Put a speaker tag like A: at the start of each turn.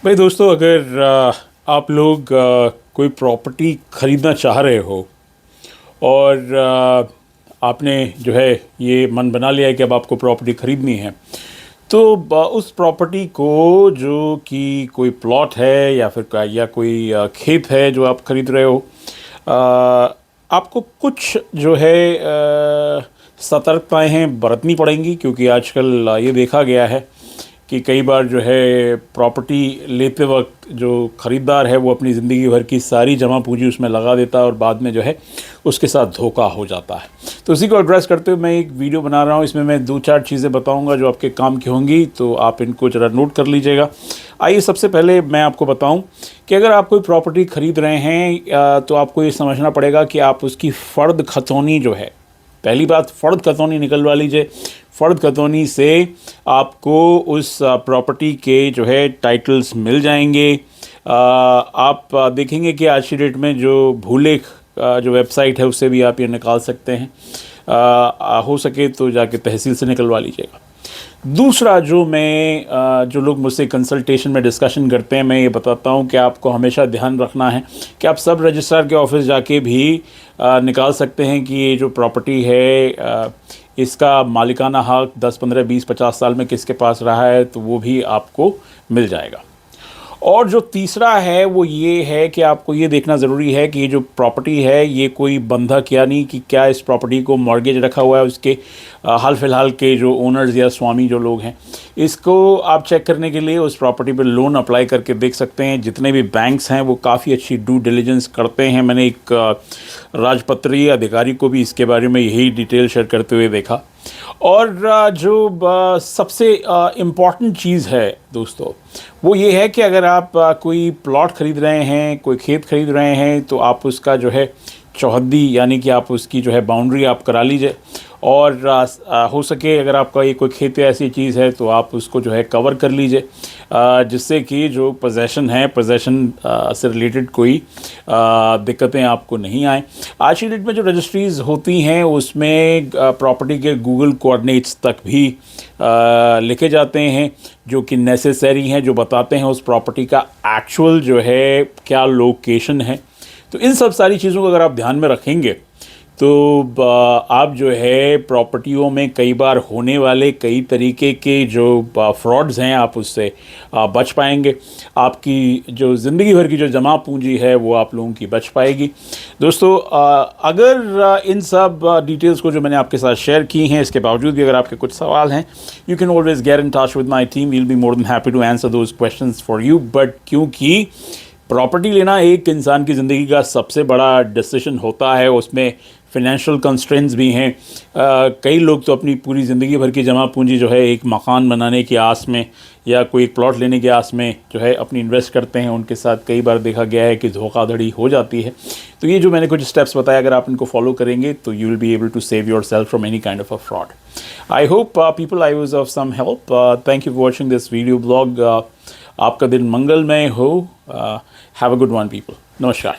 A: भाई दोस्तों, अगर आप लोग कोई प्रॉपर्टी ख़रीदना चाह रहे हो और आपने जो है ये मन बना लिया है कि अब आपको प्रॉपर्टी ख़रीदनी है, तो उस प्रॉपर्टी को, जो कि कोई प्लॉट है या फिर या कोई खेत है जो आप ख़रीद रहे हो, आपको कुछ जो है सतर्कताएं हैं बरतनी पड़ेंगी। क्योंकि आजकल ये देखा गया है कि कई बार जो है प्रॉपर्टी लेते वक्त जो ख़रीदार है वो अपनी ज़िंदगी भर की सारी जमा पूंजी उसमें लगा देता है और बाद में जो है उसके साथ धोखा हो जाता है। तो उसी को एड्रेस करते हुए मैं एक वीडियो बना रहा हूँ। इसमें मैं 2-4 चीज़ें बताऊँगा जो आपके काम की होंगी, तो आप इनको ज़रा नोट कर लीजिएगा। आइए सबसे पहले मैं आपको बताऊँ कि अगर आप कोई प्रॉपर्टी ख़रीद रहे हैं तो आपको ये समझना पड़ेगा कि आप उसकी फ़र्द खतौनी जो है, पहली बात फ़र्द खतौनी निकलवा लीजिए। फ़र्द खतौनी से आपको उस प्रॉपर्टी के जो है टाइटल्स मिल जाएंगे। आप देखेंगे कि आज की डेट में जो भूलेख जो वेबसाइट है उससे भी आप ये निकाल सकते हैं। हो सके तो जाके तहसील से निकलवा लीजिएगा। दूसरा, जो लोग मुझसे कंसल्टेशन में डिस्कशन करते हैं, मैं ये बताता हूँ कि आपको हमेशा ध्यान रखना है कि आप सब रजिस्ट्रार के ऑफिस जाके भी निकाल सकते हैं कि ये जो प्रॉपर्टी है इसका मालिकाना हक 10, 15, 20, 50 साल में किसके पास रहा है, तो वो भी आपको मिल जाएगा। और जो तीसरा है वो ये है कि आपको ये देखना ज़रूरी है कि ये जो प्रॉपर्टी है ये कोई बंधक, यानी कि क्या इस प्रॉपर्टी को मॉर्गेज रखा हुआ है उसके हाल फिलहाल के जो ओनर्स या स्वामी जो लोग हैं, इसको आप चेक करने के लिए उस प्रॉपर्टी पर लोन अप्लाई करके देख सकते हैं। जितने भी बैंक्स हैं वो काफ़ी अच्छी ड्यू डिलिजेंस करते हैं। मैंने एक राजपत्रीय अधिकारी को भी इसके बारे में यही डिटेल शेयर करते हुए देखा। और जो सबसे इम्पॉर्टेंट चीज़ है दोस्तों, वो ये है कि अगर आप कोई प्लॉट ख़रीद रहे हैं, कोई खेत ख़रीद रहे हैं, तो आप उसका जो है चौहद्दी, यानी कि आप उसकी जो है बाउंड्री आप करा लीजिए। और हो सके अगर आपका ये कोई खेत या ऐसी चीज़ है तो आप उसको जो है कवर कर लीजिए, जिससे कि जो पोजेसन है, पोजेसन से रिलेटेड कोई दिक्कतें आपको नहीं आए। आज की डेट में जो रजिस्ट्रीज़ होती हैं उसमें प्रॉपर्टी के गूगल कोऑर्डिनेट्स तक भी लिखे जाते हैं, जो कि नेसेसरी हैं, जो बताते हैं उस प्रॉपर्टी का एक्चुअल जो है क्या लोकेशन है। तो इन सब सारी चीज़ों को अगर आप ध्यान में रखेंगे तो आप जो है प्रॉपर्टियों में कई बार होने वाले कई तरीके के जो फ्रॉड्स हैं आप उससे बच पाएंगे। आपकी जो ज़िंदगी भर की जो जमा पूंजी है वो आप लोगों की बच पाएगी। दोस्तों, अगर इन सब डिटेल्स को जो मैंने आपके साथ शेयर की हैं, इसके बावजूद भी अगर आपके कुछ सवाल हैं, you can always get in touch with my team. We'll be more than happy to answer those questions for you. But क्योंकि प्रॉपर्टी लेना एक इंसान की ज़िंदगी का सबसे बड़ा डिसीजन होता है, उसमें फिनेंशियल कंस्ट्रेंट्स भी हैं। कई लोग तो अपनी पूरी ज़िंदगी भर की जमा पूंजी जो है एक मकान बनाने की आस में या कोई एक प्लॉट लेने की आस में जो है अपनी इन्वेस्ट करते हैं। उनके साथ कई बार देखा गया है कि धोखाधड़ी हो जाती है। तो ये जो मैंने कुछ स्टेप्स बताया, अगर आप इनको फॉलो करेंगे तो you will be able to save yourself from any kind of a fraud. I hope people I was of some help. Thank you for watching this video blog. आपका दिन मंगलमय हो। Have a good one people. नमस्कार।